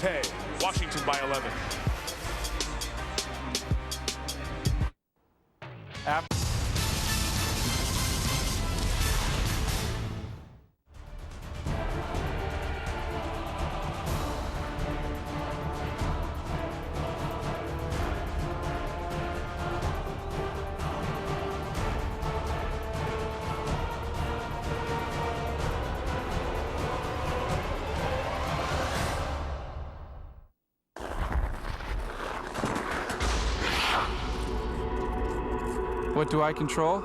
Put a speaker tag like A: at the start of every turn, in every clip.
A: pay. Washington by 11.
B: What do I control?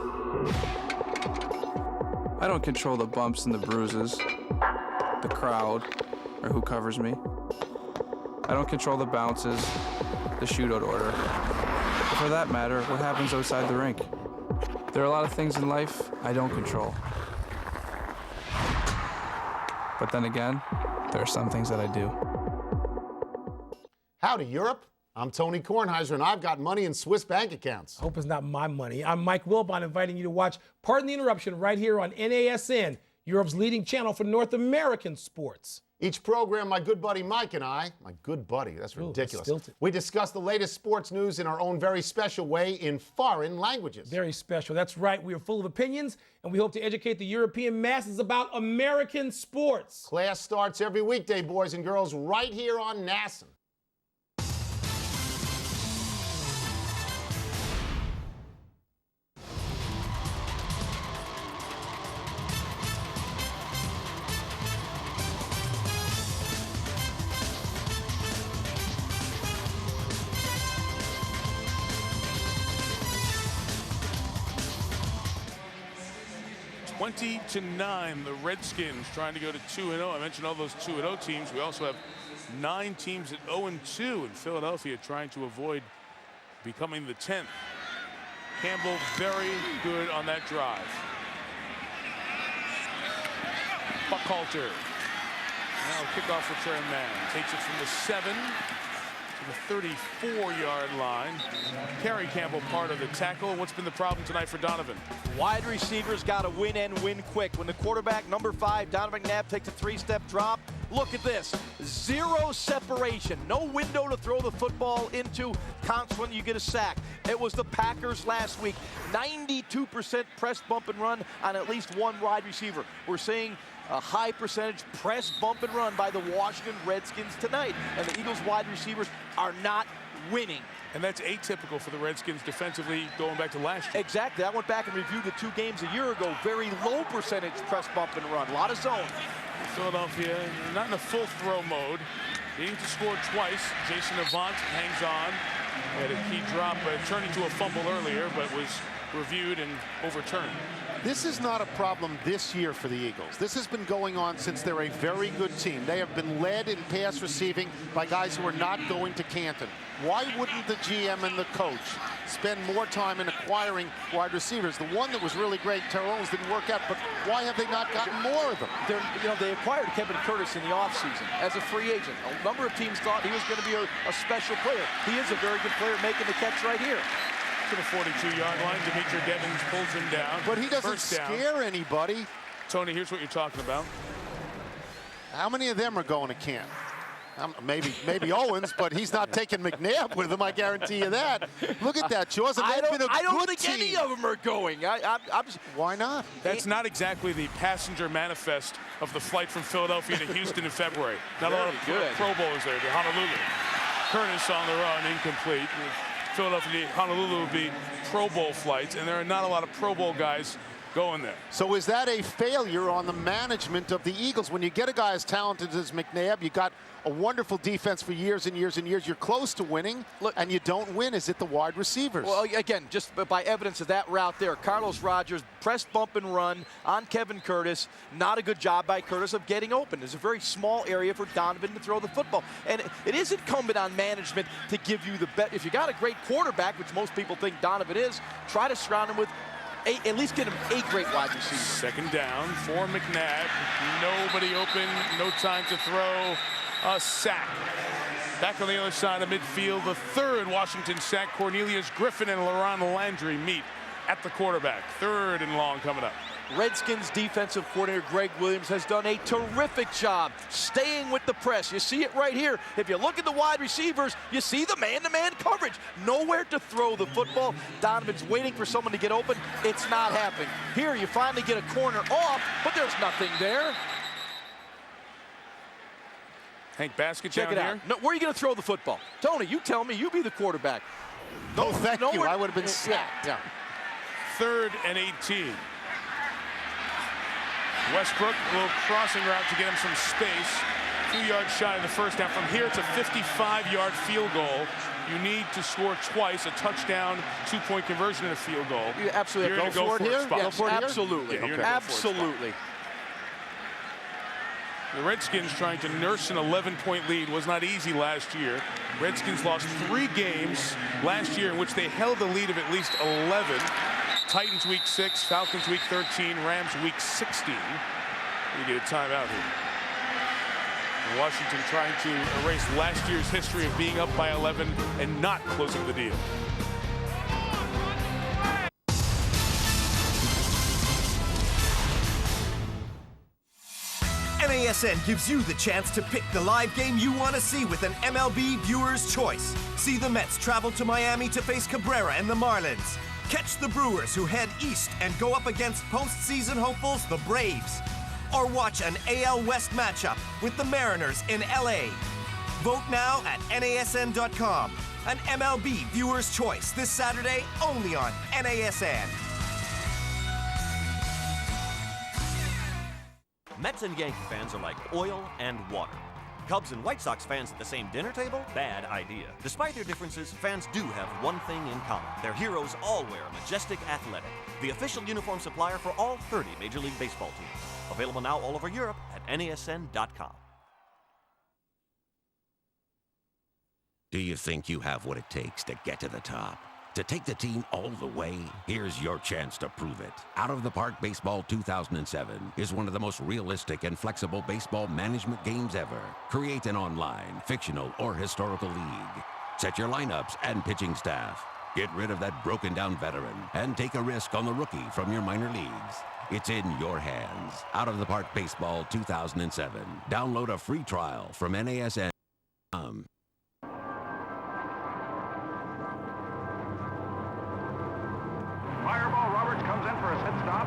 B: I don't control the bumps and the bruises, the crowd, or who covers me. I don't control the bounces, the shootout order, or for that matter, what happens outside the rink. There are a lot of things in life I don't control. But then again, there are some things that I do.
C: Howdy, Europe. I'm Tony Kornheiser, and I've got money in Swiss bank accounts.
D: I hope it's not my money. I'm Mike Wilbon, inviting you to watch Pardon the Interruption right here on NASN, Europe's leading channel for North American sports.
C: Each program, my good buddy Mike and I, my good buddy, that's ridiculous.
D: That's
C: we discuss the latest sports news in our own very special way in foreign languages.
D: Very special. That's right. We are full of opinions, and we hope to educate the European masses about American sports.
C: Class starts every weekday, boys and girls, right here on NASN.
A: To 9, the Redskins trying to go to 2-0. I mentioned all those 2-0 teams. We also have 9 teams at 0-2 in Philadelphia trying to avoid becoming the 10th. Campbell very good on that drive. Buckhalter. Now kickoff return man. Takes it from the 7 to the 34-yard line. Kerry Campbell part of the tackle. What's been the problem tonight for Donovan?
E: Wide receivers got to win and win quick. When the quarterback, number 5, Donovan McNabb, takes a 3-step drop, look at this. 0 separation. No window to throw the football into. Counts when you get a sack. It was the Packers last week. 92% press, bump, and run on at least one wide receiver. We're seeing a high percentage press, bump, and run by the Washington Redskins tonight. And the Eagles wide receivers are not winning.
A: And that's atypical for the Redskins defensively going back to last year.
E: Exactly. I went back and reviewed the 2 games a year ago. Very low percentage press, bump, and run. A lot of zone.
A: Philadelphia not in a full throw mode. They need to score twice. Jason Avant hangs on. Had a key drop, turning to a fumble earlier, but was reviewed and overturned.
F: This is not a problem this year for the Eagles. This has been going on since they're a very good team. They have been led in pass receiving by guys who are not going to Canton. Why wouldn't the GM and the coach spend more time in acquiring wide receivers? The one that was really great, Terrell Owens, didn't work out, but why have they not gotten more of them?
E: They acquired Kevin Curtis in the offseason as a free agent. A number of teams thought he was going to be a special player. He is a very good player, making the catch right here.
A: To the 42-yard line, Demetri Devins pulls him down.
F: But he doesn't scare anybody.
A: Tony, here's what you're talking about.
F: How many of them are going to Canton? Maybe Owens, but he's not taking McNabb with him, I guarantee you that. Look at that, Jaws.
E: I don't think any of them are going.
F: Why not?
A: That's not exactly the passenger manifest of the flight from Philadelphia to Houston in February. Not a lot of Pro Bowlers there to Honolulu. Curtis on the run, incomplete. Philadelphia to Honolulu would be Pro Bowl flights, and there are not a lot of Pro Bowl guys going there.
F: So is that a failure on the management of the Eagles? When you get a guy as talented as McNabb, you got a wonderful defense for years and years and years. You're close to winning, and you don't win. Is it the wide receivers?
E: Well, again, just by evidence of that route there, Carlos Rogers, press, bump, and run on Kevin Curtis. Not a good job by Curtis of getting open. There's a very small area for Donovan to throw the football. And it is incumbent on management to give you the bet. If you got a great quarterback, which most people think Donovan is, try to surround him with at least get him a great wide receiver.
A: Second down for McNabb. Nobody open, no time to throw. A sack. Back on the other side of midfield, the third Washington sack. Cornelius Griffin and LaRon Landry meet at the quarterback. 3rd and long coming up.
E: Redskins defensive coordinator Greg Williams has done a terrific job staying with the press. You see it right here. If you look at the wide receivers, you see the man-to-man coverage. Nowhere to throw the football. Donovan's waiting for someone to get open. It's not happening. Here you finally get a corner off, but there's nothing there.
A: Hank Basket
E: Check
A: down
E: it
A: here.
E: out. No, where are you going to throw the football? Tony, you tell me. You be the quarterback.
F: No, thank you.
E: Nowhere-
F: I would have been sacked.
E: Yeah.
A: 3rd and 18. Westbrook, a little crossing route to get him some space. 2 yards shy in the first down. From here, it's a 55-yard field goal. You need to score twice, a touchdown, 2-point conversion, and a field goal.
E: You absolutely
A: You're
E: have
A: gonna
E: to go for it here.
A: spot.
E: Yes, absolutely.
A: Yeah, you're gonna go for it spot.
E: Absolutely.
A: The Redskins trying to nurse an 11-point lead was not easy last year. Redskins lost 3 games last year in which they held a lead of at least 11. Titans week 6, Falcons week 13, Rams week 16. You get a timeout here. And Washington trying to erase last year's history of being up by 11 and not closing the deal.
G: NASN gives you the chance to pick the live game you want to see with an MLB viewer's choice. See the Mets travel to Miami to face Cabrera and the Marlins. Catch the Brewers who head east and go up against postseason hopefuls, the Braves. Or watch an AL West matchup with the Mariners in LA. Vote now at NASN.com. An MLB viewer's choice this Saturday only on NASN.
H: Mets and Yankee fans are like oil and water. Cubs and White Sox fans at the same dinner table? Bad idea. Despite their differences, fans do have one thing in common. Their heroes all wear Majestic Athletic, the official uniform supplier for all 30 Major League Baseball teams. Available now all over Europe at NASN.com.
I: Do you think you have what it takes to get to the top? To take the team all the way? Here's your chance to prove it. Out of the Park Baseball 2007 is one of the most realistic and flexible baseball management games ever. Create an online, fictional, or historical league. Set your lineups and pitching staff. Get rid of that broken down veteran and take a risk on the rookie from your minor leagues. It's in your hands. Out of the Park Baseball 2007. Download a free trial from NASN.com.
J: Fireball Roberts comes in for a sit stop.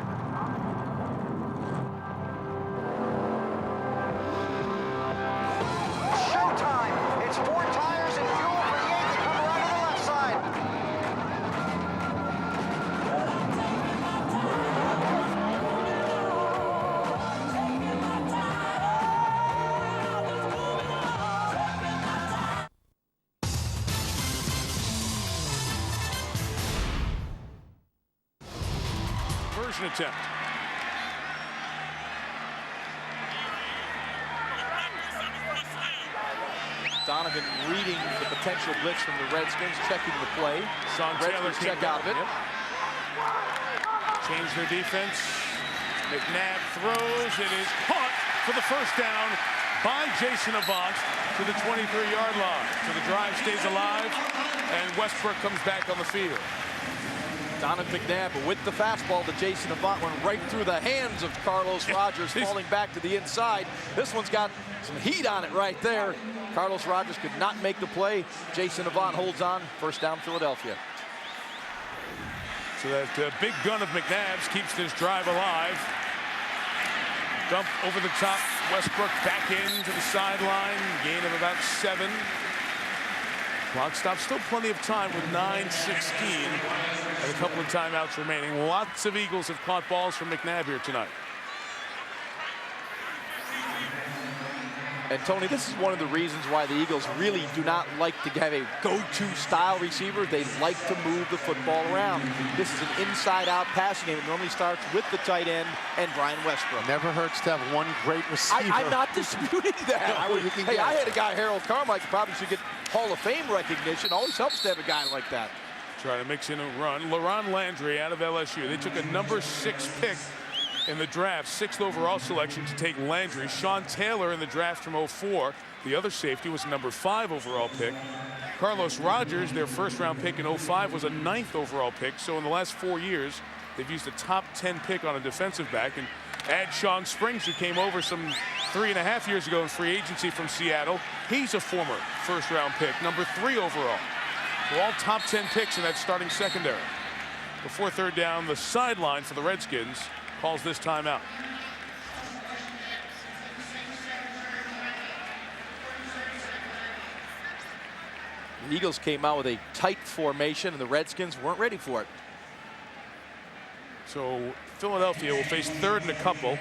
J: Showtime! It's 4 tires and fuel for the Yankees coming right on the left side.
A: Conversion attempt.
E: Donovan reading the potential blitz from the Redskins, checking the play.
A: Sean Taylor
E: Redskins check out of it.
A: Yep. Change their defense. McNabb throws. It is caught for the first down by Jason Avant to the 23-yard line. So the drive stays alive, and Westbrook comes back on the field.
E: Donovan McNabb with the fastball to Jason Avant went right through the hands of Carlos Rogers, falling back to the inside. This one's got some heat on it right there. Carlos Rogers could not make the play. Jason Avant holds on. First down, Philadelphia.
A: So that big gun of McNabb's keeps this drive alive. Dump over the top. Westbrook back into the sideline. Gain of about 7. Clock stops. Still plenty of time with 9:16 and a couple of timeouts remaining. Lots of Eagles have caught balls from McNabb here tonight.
E: And Tony, this is one of the reasons why the Eagles really do not like to have a go-to style receiver. They like to move the football around. This is an inside-out passing game. It normally starts with the tight end and Brian Westbrook.
F: Never hurts to have one great receiver.
E: I'm not disputing that. I had a guy, Harold Carmichael, probably should get Hall of Fame recognition. Always helps to have a guy like that.
A: Try to mix in a run. LaRon Landry out of LSU. They took a number 6 pick in the draft, 6th overall selection to take Landry. Sean Taylor in the draft from 04. The other safety was a number 5 overall pick. Carlos Rogers, their first round pick in 05, was a 9th overall pick. So in the last 4 years, They've used a top 10 pick on a defensive back, and add Sean Springs, who came over some 3.5 years ago in free agency from Seattle. He's a former first-round pick, number 3 overall. So all top 10 picks in that starting secondary. Before third down, the sideline for the Redskins calls this timeout.
E: The Eagles came out with a tight formation, and the Redskins weren't ready for it.
A: So Philadelphia will face third and a couple.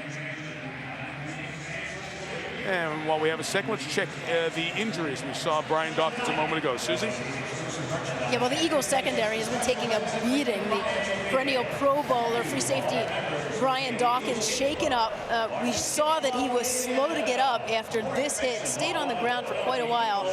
A: And while we have a second, let's check the injuries. We saw Brian Dawkins a moment ago. Susie?
K: Yeah, well, the Eagles secondary has been taking a beating. The perennial Pro Bowler, free safety Brian Dawkins, shaken up. We saw that he was slow to get up after this hit, stayed on the ground for quite a while,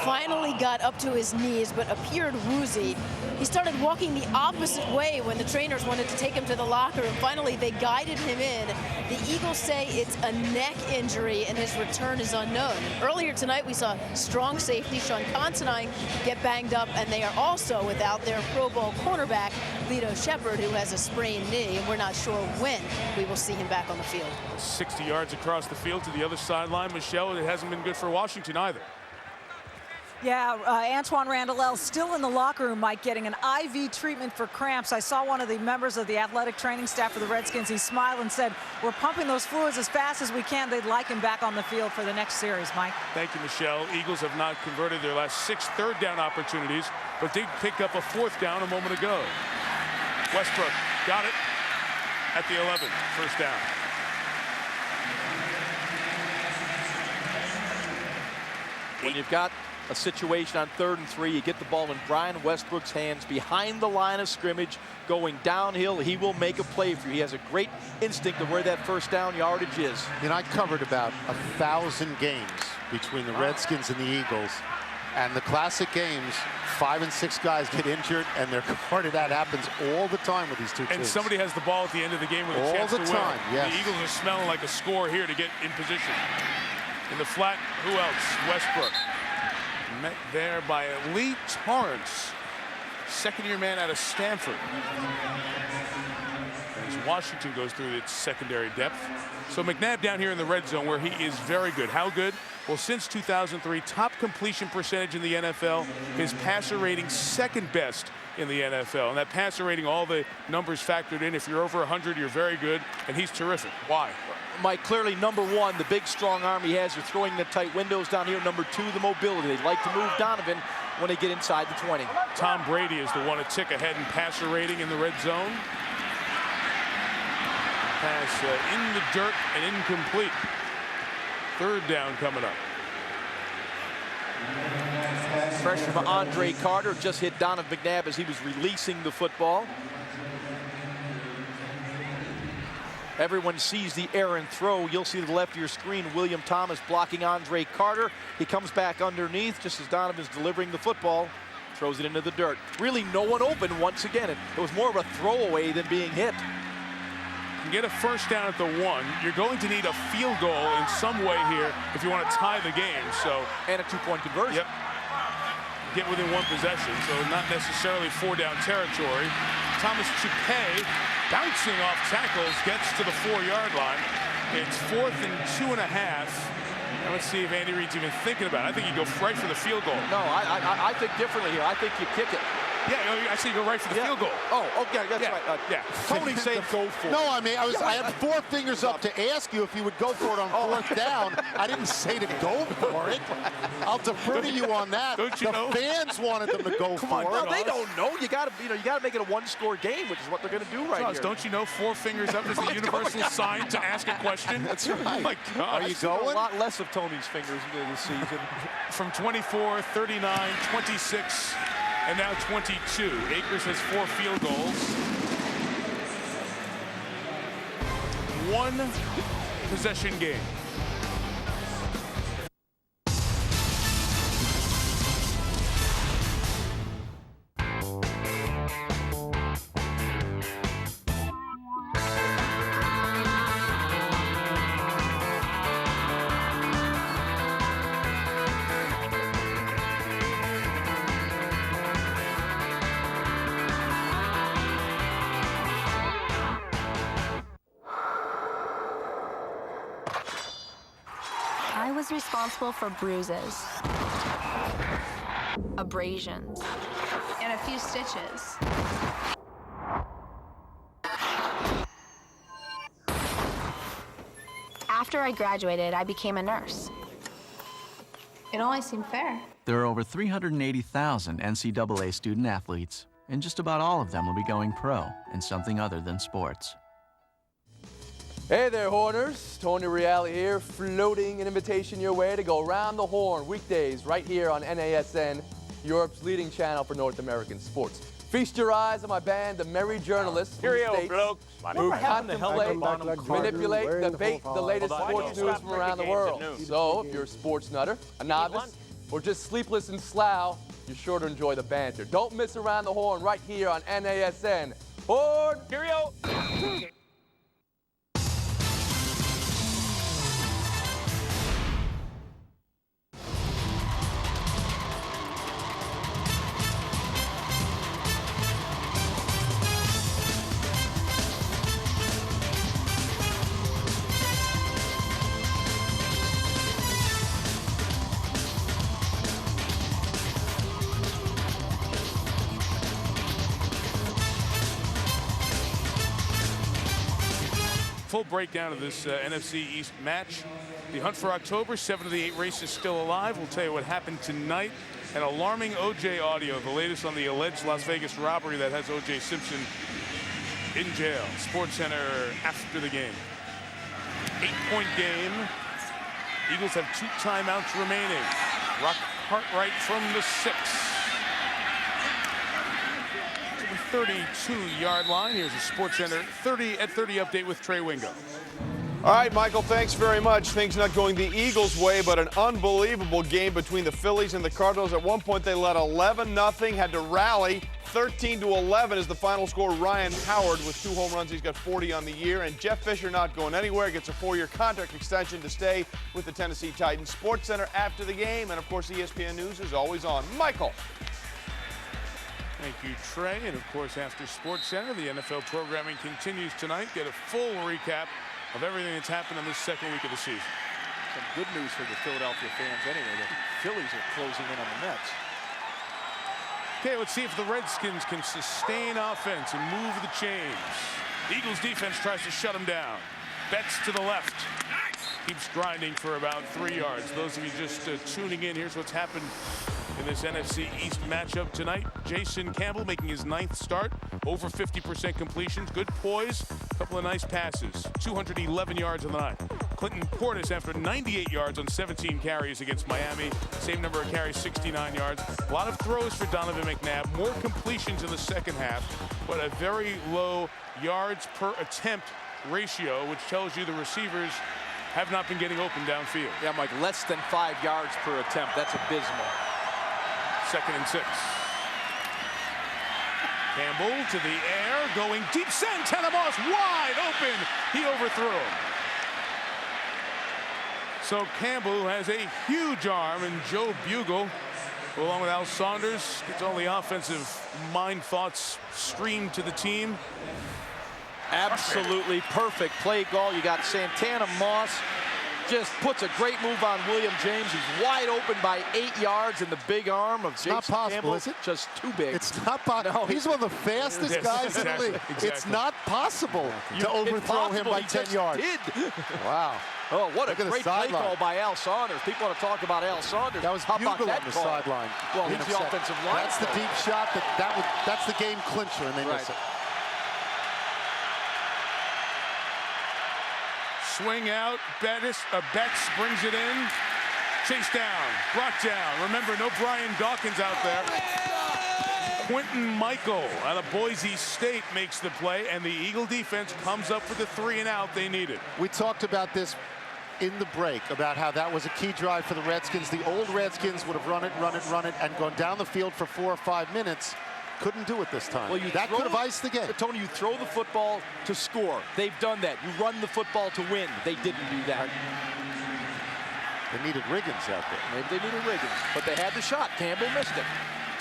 K: finally got up to his knees, but appeared woozy. He started walking the opposite way when the trainers wanted to take him to the locker room. Finally, they guided him in. The Eagles say it's a neck injury, and his return is unknown. And earlier tonight, we saw strong safety Sean Considine get banged up, and they are also without their Pro Bowl cornerback, Lito Shepherd, who has a sprained knee, and we're not sure when we will see him back on the field.
A: 60 yards across the field to the other sideline. Michelle, it hasn't been good for Washington either.
L: Yeah, Antoine Randall still in the locker room, Mike, getting an IV treatment for cramps. I saw one of the members of the athletic training staff for the Redskins. He smiled and said, we're pumping those fluids as fast as we can. They'd like him back on the field for the next series, Mike.
A: Thank you, Michelle. Eagles have not converted their last 6 third down opportunities, but did pick up a 4th down a moment ago. Westbrook got it at the 11, first down.
E: When you've got a situation on 3rd and 3, you get the ball in Brian Westbrook's hands behind the line of scrimmage, going downhill. He will make a play for you. He has a great instinct of where that first down yardage is.
F: You know, I covered about 1,000 games between the Redskins and the Eagles, and the classic games, 5 and 6 guys get injured, and they're carted out. Happens all the time with these two teams.
A: And somebody has the ball at the end of the game with a chance to win.
F: All the time, yes.
A: The Eagles are smelling like a score here to get in position. In the flat, who else? Westbrook. Met there by Lee Torrance, second-year man out of Stanford. As Washington goes through its secondary depth. So McNabb down here in the red zone where he is very good. How good? Well, since 2003, top completion percentage in the NFL. His passer rating 2nd best in the NFL. And that passer rating, all the numbers factored in. If you're over 100, you're very good. And he's terrific. Why?
E: Mike, clearly number 1, the big strong arm he has. They're throwing the tight windows down here. Number 2, the mobility. They like to move Donovan when they get inside the 20.
A: Tom Brady is the one to tick ahead in passer rating in the red zone. Pass in the dirt and incomplete. 3rd down coming up.
E: Pressure from Andre Carter just hit Donovan McNabb as he was releasing the football. Everyone sees the errant throw. You'll see to the left of your screen, William Thomas blocking Andre Carter. He comes back underneath just as Donovan's delivering the football. Throws it into the dirt. Really no one open once again. It was more of a throwaway than being hit.
A: You get a first down at the 1. You're going to need a field goal in some way here if you want to tie the game. So
E: and a 2-point conversion.
A: Yep. Get within 1 possession, so not necessarily 4-down territory. Thomas Chupe, bouncing off tackles, gets to the 4-yard line. It's 4th and 2.5. Now let's see if Andy Reid's even thinking about it. I think you go right for the field goal.
E: No, I think differently here. I think you kick it.
A: Yeah, I see you go right for the field goal.
E: Oh, okay, that's right.
A: Yeah.
E: Tony's saying go for it.
F: No, I mean, I had 4 fingers up to ask you if you would go for it on 4th down. I didn't say to go for it. I'll defer to you on that.
A: Don't you know?
F: Fans wanted them to go for it.
E: Well, they don't know. You got to make it a 1-score game, which is what they're going to do right here.
A: Don't you know 4 fingers up is the universal sign to ask a question?
F: That's right.
A: Oh my God.
F: Are you going?
E: A lot less of Tony's fingers into this season.
A: From 24, 39, 26. And now 22. Akers has 4 field goals. 1 possession game.
M: is responsible for bruises, abrasions, and a few stitches. After I graduated, I became a nurse. It only seemed fair.
N: There are over 380,000 NCAA student athletes, and just about all of them will be going pro in something other than sports.
O: Hey there, Horners. Tony Reale here, floating an invitation your way to go around the horn weekdays right here on NASN, Europe's leading channel for North American sports. Feast your eyes on my band, the Merry Journalists, who contemplate, manipulate, debate the latest sports news from around the world. So, if you're a sports nutter, a novice, or just sleepless in Slough, you're sure to enjoy the banter. Don't miss Around the Horn right here on NASN. Horn! Cheerio!
A: Full breakdown of this NFC East match. The hunt for October, 7 of the 8 races still alive. We'll tell you what happened tonight. And alarming OJ audio, the latest on the alleged Las Vegas robbery that has OJ Simpson in jail. Sports Center after the game. 8-point game. Eagles have 2 timeouts remaining. Rock Cartwright from the 6. 32-yard line. Here's a Sports Center 30 at 30 update with Trey Wingo.
P: All right, Michael, thanks very much. Things not going the Eagles' way, but an unbelievable game between the Phillies and the Cardinals. At one point, they led 11-0, had to rally. 13-11 is the final score. Ryan Howard with 2 home runs. He's got 40 on the year. And Jeff Fisher not going anywhere. Gets a 4-year contract extension to stay with the Tennessee Titans. Sports Center after the game. And, of course, ESPN News is always on. Michael.
A: Thank you, Trey. And, of course, after Sports Center, the NFL programming continues tonight. Get a full recap of everything that's happened on this second week of the season.
E: Some good news for the Philadelphia fans anyway. The Phillies are closing in on the Mets.
A: Okay, let's see if the Redskins can sustain offense and move the chains. The Eagles defense tries to shut them down. Betts to the left. Keeps grinding for about 3 yards. Those of you just tuning in, here's what's happened in this NFC East matchup tonight. Jason Campbell making his 9th start. Over 50% completions. Good poise. A couple of nice passes. 211 yards on the night. Clinton Portis after 98 yards on 17 carries against Miami. Same number of carries, 69 yards. A lot of throws for Donovan McNabb. More completions in the second half, but a very low yards per attempt ratio, which tells you the receivers have not been getting open downfield.
E: Yeah, Mike, less than 5 yards per attempt. That's abysmal.
A: 2nd and 6. Campbell to the air, going deep. Santana Moss wide open. He overthrew him. So Campbell has a huge arm, and Joe Bugle, along with Al Saunders, gets all the offensive mind thoughts streamed to the team.
E: Absolutely perfect play call. You got Santana Moss. Just puts a great move on William James. He's wide open by 8 yards, and the big arm of Jason
F: It's not possible,
E: Campbell,
F: is it?
E: Just too big.
F: It's not possible.
E: No,
F: he's one of the fastest guys in the league.
A: Exactly.
F: It's not possible to overthrow him by 10 yards.
E: Did.
F: Wow.
E: Oh, what
F: Look
E: a
F: at the
E: great play
F: sideline.
E: call by Al Saunders. People want to talk about Al Saunders.
F: That was
E: How about
F: Bugle
E: that
F: on the
E: call?
F: sideline.
E: Well, he's the offensive line.
F: That's the deep shot. That's the game clincher, and they miss it.
A: Swing out, Betts brings it in. Chase down, brought down. Remember, no Brian Dawkins out there. Quentin Michael out of Boise State makes the play, and the Eagle defense comes up for the 3 and out they needed.
F: We talked about this in the break, about how that was a key drive for the Redskins. The old Redskins would have run it, and gone down the field for 4 or 5 minutes. Couldn't do it this time.
E: Well,
F: that could have iced the game.
E: Tony, you throw the football to score. They've done that. You run the football to win. They didn't do that.
F: They needed Riggins out there.
E: Maybe they needed Riggins, but they had the shot. Campbell missed it.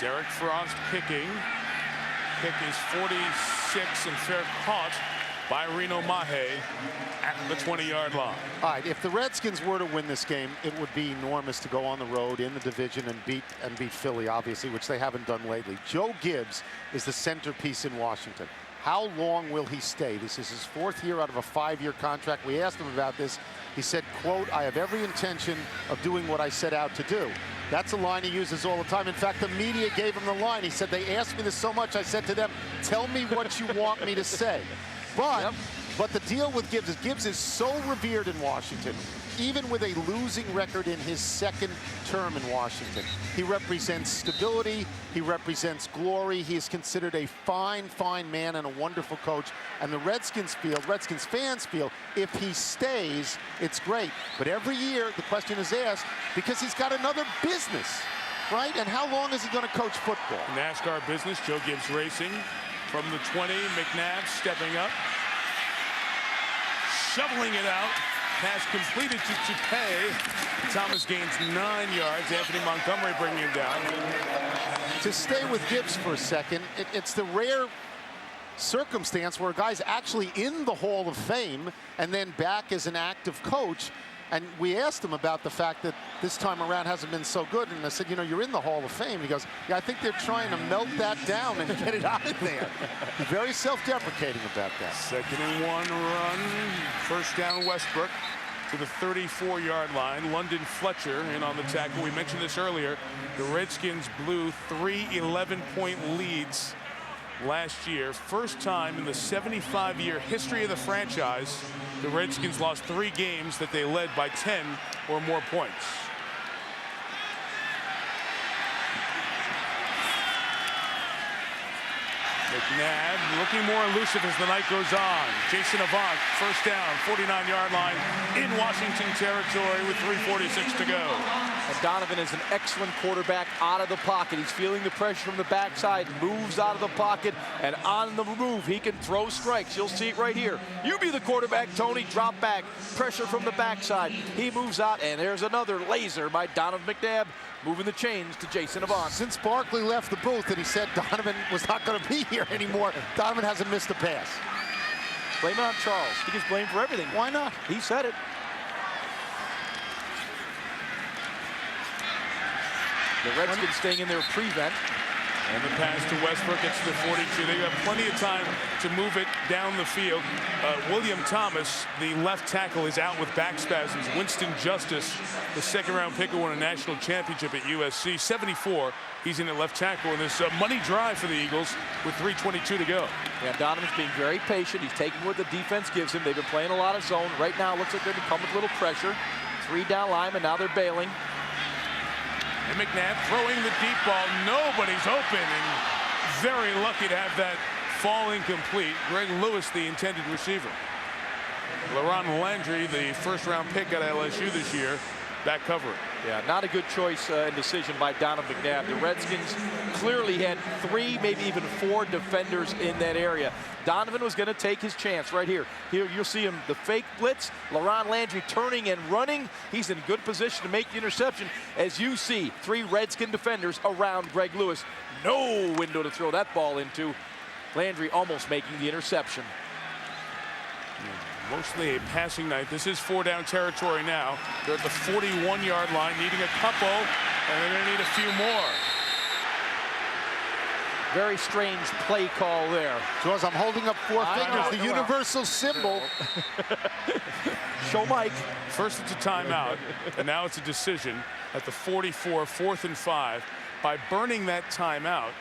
A: Derek Frost kicking. Kick is 46 and fair caught. by Reno Mahe at the 20-yard line.
F: All right, if the Redskins were to win this game, it would be enormous to go on the road in the division and beat Philly, obviously, which they haven't done lately. Joe Gibbs is the centerpiece in Washington. How long will he stay? This is his 4th year out of a 5-year contract. We asked him about this. He said, quote, "I have every intention of doing what I set out to do." That's a line he uses all the time. In fact, the media gave him the line. He said, "They asked me this so much, I said to them, tell me what you want me to say." But the deal with Gibbs is so revered in Washington, even with a losing record in his 2nd term in Washington. He represents stability. He represents glory. He is considered a fine, fine man and a wonderful coach. And the Redskins fans feel, if he stays, it's great. But every year, the question is asked, because he's got another business, right? And how long is he going to coach football?
A: NASCAR business, Joe Gibbs racing from the 20. McNabb stepping up, shoveling it out. Pass completed to Toupee. Thomas gains 9 yards. Anthony Montgomery bringing him down.
F: To stay with Gibbs for a second, it's the rare circumstance where a guy's actually in the Hall of Fame and then back as an active coach. And we asked him about the fact that this time around hasn't been so good. And I said, you know, you're in the Hall of Fame. He goes, yeah, I think they're trying to melt that down and get it out of there. He's very self-deprecating about that.
A: 2nd and 1 run. First down, Westbrook to the 34-yard line. London Fletcher in on the tackle. We mentioned this earlier. The Redskins blew 3 11-point leads last year. First time in the 75-year history of the franchise, the Redskins lost 3 games that they led by 10 or more points. McNabb looking more elusive as the night goes on. Jason Avant, first down, 49-yard line in Washington territory with 3:46 to go.
E: And Donovan is an excellent quarterback out of the pocket. He's feeling the pressure from the backside, moves out of the pocket, and on the move, he can throw strikes. You'll see it right here. You be the quarterback, Tony. Drop back, pressure from the backside. He moves out, and there's another laser by Donovan McNabb, moving the chains to Jason Avant.
F: Since Barkley left the booth and he said Donovan was not going to be here anymore, Donovan hasn't missed a pass.
E: Blame it on Charles. He gets blamed for everything.
F: Why not?
E: He said it. The Redskins staying in their prevent.
A: And the pass to Westbrook gets to the 42. They've got plenty of time to move it down the field. William Thomas, the left tackle, is out with back spasms. Winston Justice, the 2nd-round pick who won a national championship at USC, 74. He's in at left tackle in this money drive for the Eagles with 3:22 to go.
E: Yeah, Donovan's being very patient. He's taking what the defense gives him. They've been playing a lot of zone. Right now, it looks like they're going to come with a little pressure. 3 down linemen, now they're bailing.
A: And McNabb throwing the deep ball. Nobody's open, and very lucky to have that fall incomplete. Greg Lewis, the intended receiver. LaRon Landry, the 1st-round pick at LSU this year, back covering.
E: Yeah, not a good choice and decision by Donovan McNabb. The Redskins clearly had 3, maybe even 4 defenders in that area. Donovan was going to take his chance right here. Here you'll see him, the fake blitz. LaRon Landry turning and running. He's in good position to make the interception. As you see, 3 Redskin defenders around Greg Lewis. No window to throw that ball into. Landry almost making the interception.
A: Mostly a passing night. This is 4-down territory now. They're at the 41-yard line, needing a couple, and they're going to need a few more.
E: Very strange play call there.
F: George, I'm holding up 4 fingers, the universal symbol.
E: Show Mike.
A: First it's a timeout, and now it's a decision at the 44, 4th and 5. By burning that timeout,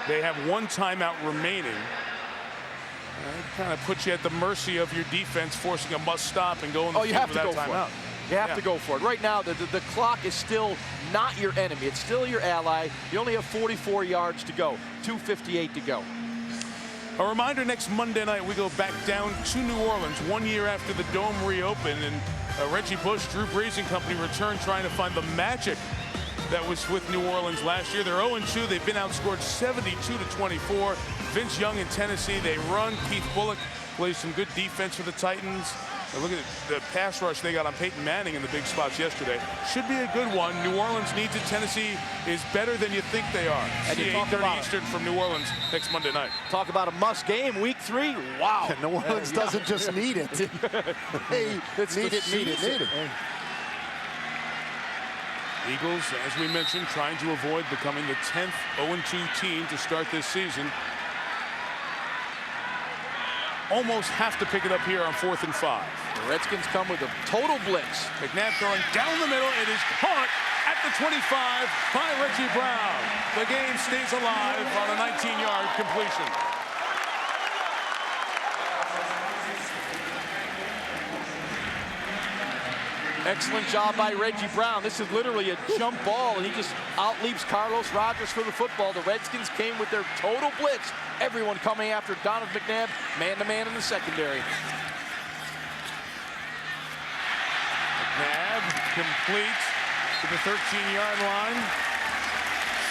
A: they have 1 timeout remaining. It kind of puts you at the mercy of your defense, forcing a must stop and going.
E: You have to go for it. You have to go for it. Right now, the clock is still not your enemy. It's still your ally. You only have 44 yards to go. 2:58 to go.
A: A reminder, next Monday night, we go back down to New Orleans 1 year after the Dome reopened, and Reggie Bush, Drew Brees and company return trying to find the magic that was with New Orleans last year. They're 0-2. They've been outscored 72-24. Vince Young in Tennessee, they run. Keith Bullock plays some good defense for the Titans. Look at the pass rush they got on Peyton Manning in the big spots yesterday. Should be a good one. New Orleans needs it. Tennessee is better than you think they are.
E: And you talk
A: 8:30
E: about
A: Eastern from New Orleans next Monday night.
E: Talk about a must game, week 3. Wow.
F: New Orleans doesn't just need it. They need it.
A: Eagles, as we mentioned, trying to avoid becoming the 10th 0-2 team to start this season. Almost have to pick it up here on 4th and 5.
E: The Redskins come with a total blitz.
A: McNabb throwing down the middle. It is caught at the 25 by Reggie Brown. The game stays alive on a 19-yard completion.
E: Excellent job by Reggie Brown. This is literally a jump ball, and he just outleaps Carlos Rogers for the football. The Redskins came with their total blitz. Everyone coming after Donovan McNabb, man-to-man in the secondary.
A: McNabb complete to the 13-yard line.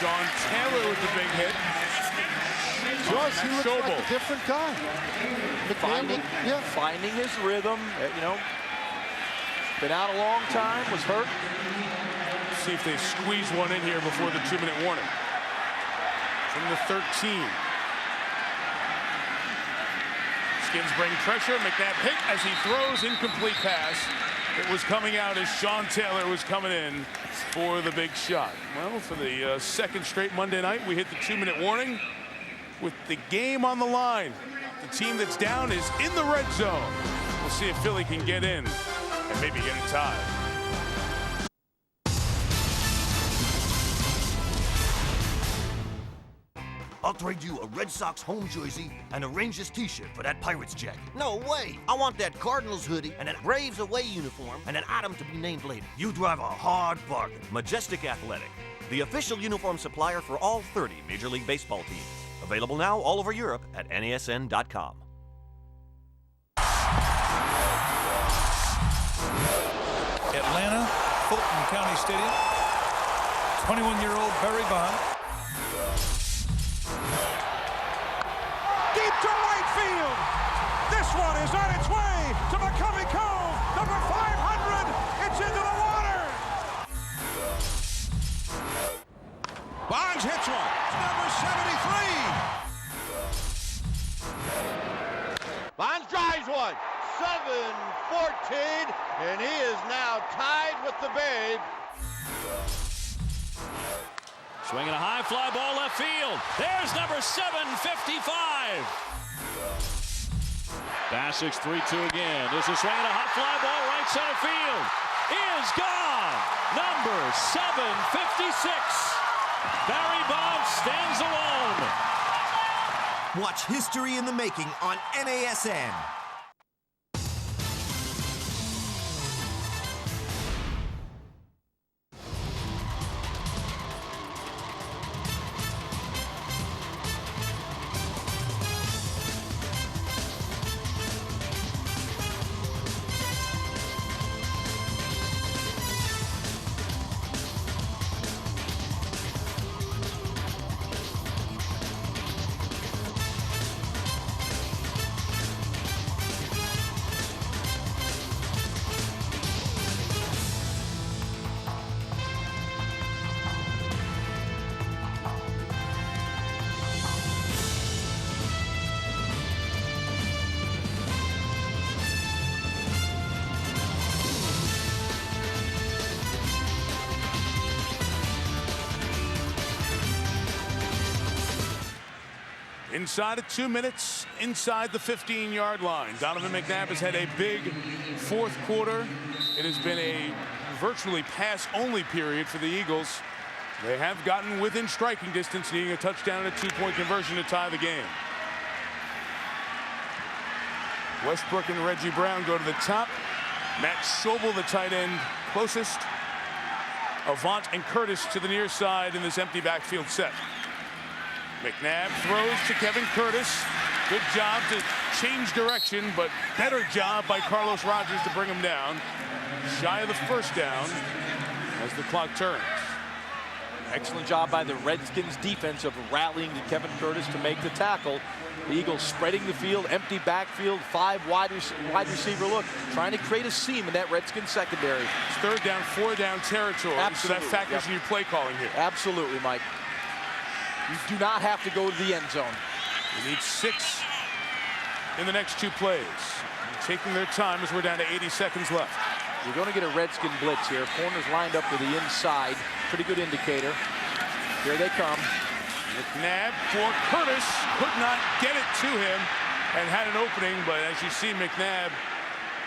A: Sean Taylor with the big hit.
F: Josh, he looks like a different guy.
E: Finding his rhythm, you know. Been out a long time, was hurt.
A: See if they squeeze one in here before the 2-minute warning. From the 13. Skins bring pressure. McNabb hit as he throws. Incomplete pass. It was coming out as Sean Taylor was coming in for the big shot. Well, for the second straight Monday night, we hit the 2-minute warning with the game on the line. The team that's down is in the red zone. We'll see if Philly can get in and maybe get it tied.
Q: I'll trade you a Red Sox home jersey and a Rangers t-shirt for that Pirates jacket.
R: No way. I want that Cardinals hoodie and that Braves away uniform and an item to be named later.
Q: You drive a hard bargain.
H: Majestic Athletic, the official uniform supplier for all 30 Major League Baseball teams. Available now all over Europe at NASN.com.
S: Atlanta, Fulton County Stadium. 21-year-old Barry Bond.
T: Deep to right field. This one is on its way to McCovey Cove. Number 500. It's into the water. Bonds hits one. It's number 73.
U: Bonds drives one. 7-14, and he is now tied with the Babe.
V: Swinging a high fly ball left field. There's number 755. Bassett's 3-2 again. There's a swing and a hot fly ball right center field. Is gone. Number 756. Barry Bonds stands alone.
G: Watch history in the making on NASN.
A: Inside of 2 minutes, inside the 15-yard line. Donovan McNabb has had a big fourth quarter. It has been a virtually pass-only period for the Eagles. They have gotten within striking distance, needing a touchdown and a two-point conversion to tie the game. Westbrook and Reggie Brown go to the top. Matt Schobel, the tight end, closest. Avant and Curtis to the near side in this empty backfield set. McNabb throws to Kevin Curtis. Good job to change direction, but better job by Carlos Rogers to bring him down. Shy of the first down as the clock turns.
E: Excellent job by the Redskins defense of rallying to Kevin Curtis to make the tackle. The Eagles spreading the field, empty backfield, 5 wide receiver look, trying to create a seam in that Redskins secondary.
A: It's 3rd down, 4 down territory.
E: Absolutely.
A: So that factors in your play calling here.
E: Absolutely, Mike. You do not have to go to the end zone.
A: You need 6 in the next 2 plays. Taking their time as we're down to 80 seconds left.
E: You're going to get a Redskin blitz here. Corners lined up to the inside. Pretty good indicator. Here they come.
A: McNabb for Curtis. Could not get it to him and had an opening, but as you see, McNabb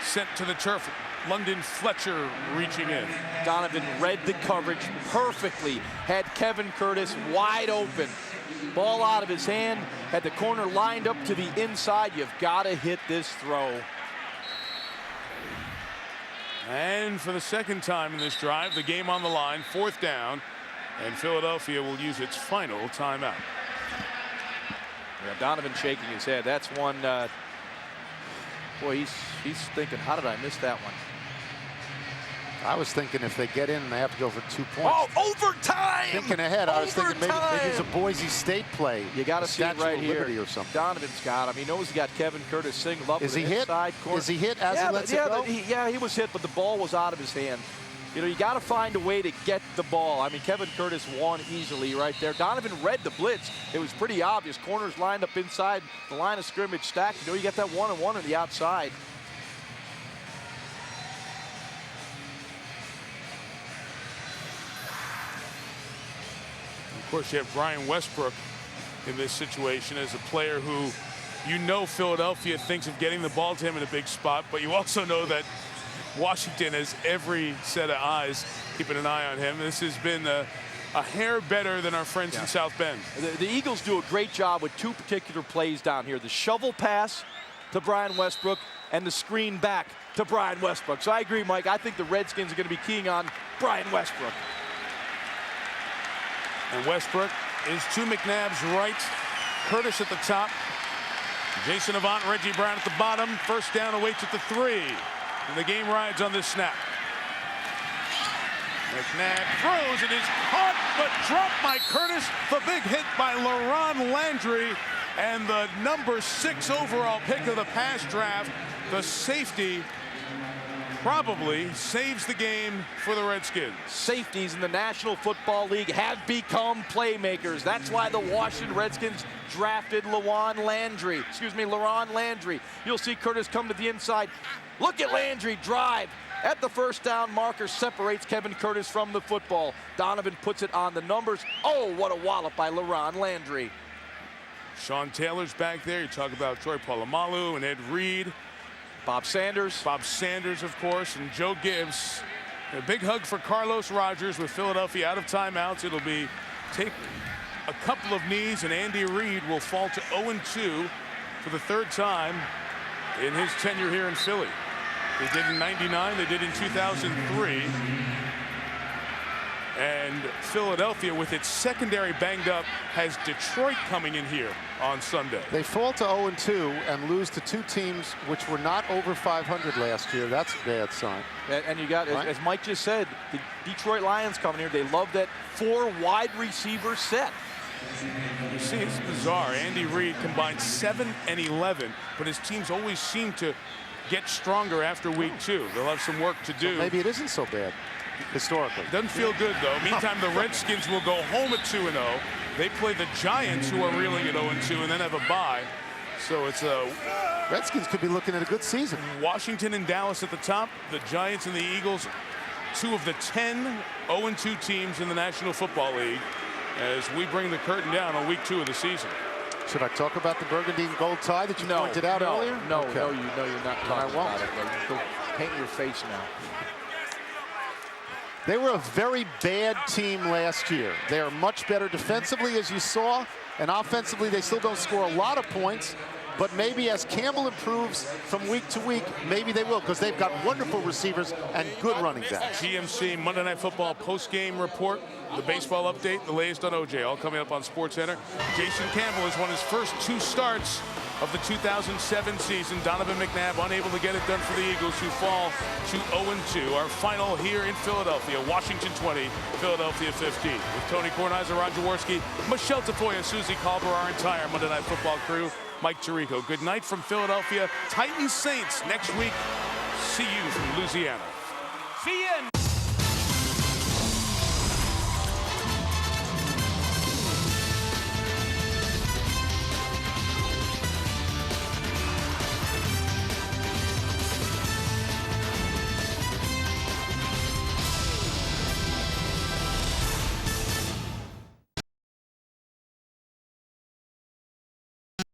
A: sent to the turf. London Fletcher reaching in.
E: Donovan read the coverage perfectly. Had Kevin Curtis wide open. Ball out of his hand. Had the corner lined up to the inside. You've got to hit this throw.
A: And for the 2nd time in this drive, the game on the line, 4th down, and Philadelphia will use its final timeout.
E: Yeah, Donovan shaking his head. That's one, boy, he's thinking, how did I miss that one?
F: I was thinking if they get in, they have to go for 2 points.
E: Oh, overtime!
F: Thinking ahead, I was thinking maybe it's a Boise State play.
E: You got to see it right here.
F: Liberty or something.
E: Donovan's got him. He knows he got Kevin Curtis singled up.
F: Is he hit? Is he hit as he lets it go?
E: Yeah, he was hit, but the ball was out of his hand. You know, you got to find a way to get the ball. I mean, Kevin Curtis won easily right there. Donovan read the blitz. It was pretty obvious. Corners lined up inside the line of scrimmage stacked. You know, you got that 1-on-1 on the outside.
A: Of course, you have Brian Westbrook in this situation as a player who, you know, Philadelphia thinks of getting the ball to him in a big spot, but you also know that Washington has every set of eyes keeping an eye on him. This has been a hair better than our friends in South Bend.
E: The Eagles do a great job with 2 particular plays down here. The shovel pass to Brian Westbrook and the screen back to Brian Westbrook. So I agree, Mike. I think the Redskins are going to be keying on Brian Westbrook.
A: And Westbrook is to McNabb's right. Curtis at the top. Jason Avant, Reggie Brown at the bottom. 1st down awaits at the 3. And the game rides on this snap. McNabb throws. It is caught, but dropped by Curtis. The big hit by LaRon Landry. And the number 6 overall pick of the past draft, the safety, probably saves the game for the Redskins.
E: Safeties in the National Football League have become playmakers. That's why the Washington Redskins drafted LaRon Landry. You'll see Curtis come to the inside. Look at Landry drive at the 1st down marker, separates Kevin Curtis from the football. Donovan puts it on the numbers. Oh, what a wallop by LaRon Landry.
A: Sean Taylor's back there. You talk about Troy Polamalu and Ed Reed.
E: Bob Sanders,
A: of course, and Joe Gibbs. A big hug for Carlos Rogers with Philadelphia out of timeouts. It'll be take a couple of knees, and Andy Reid will fall to 0-2 for the 3rd time in his tenure here in Philly. They did in '99, they did in 2003. And Philadelphia, with its secondary banged up, has Detroit coming in here on Sunday.
F: They fall to 0-2 and lose to 2 teams which were not over 500 last year. That's a bad sign.
E: And you got, as Mike just said, the Detroit Lions coming here. They love that 4 wide receiver set.
A: You see, it's bizarre. Andy Reid combined 7 and 11, but his teams always seem to get stronger after week 2. They'll have some work to do.
F: So maybe it isn't so bad. Historically.
A: Doesn't feel good, though. Meantime, the Redskins will go home at 2-0. They play the Giants, who are reeling at 0-2, and then have a bye. So it's a...
F: Redskins could be looking at a good season.
A: Washington and Dallas at the top. The Giants and the Eagles, 2 of the 10 0-2 teams in the National Football League, as we bring the curtain down on week 2 of the season.
F: Should I talk about the burgundy and gold tie that you pointed out earlier?
E: No,
F: okay.
E: no, you're not talking about it. Go paint your face now.
F: They were a very bad team last year. They are much better defensively, as you saw, and offensively they still don't score a lot of points, but maybe as Campbell improves from week to week, maybe they will, because they've got wonderful receivers and good running backs.
A: GMC Monday Night Football post-game report, the baseball update, the latest on OJ, all coming up on SportsCenter. Jason Campbell has won his first 2 starts of the 2007 season. Donovan McNabb unable to get it done for the Eagles, who fall to 0-2. Our final here in Philadelphia, Washington 20, Philadelphia 15. With Tony Kornheiser, Ron Jaworski, Michelle Tafoya, Susie Colbert, our entire Monday Night Football crew, Mike Tirico. Good night from Philadelphia. Titans Saints next week. See you from Louisiana.
E: See you.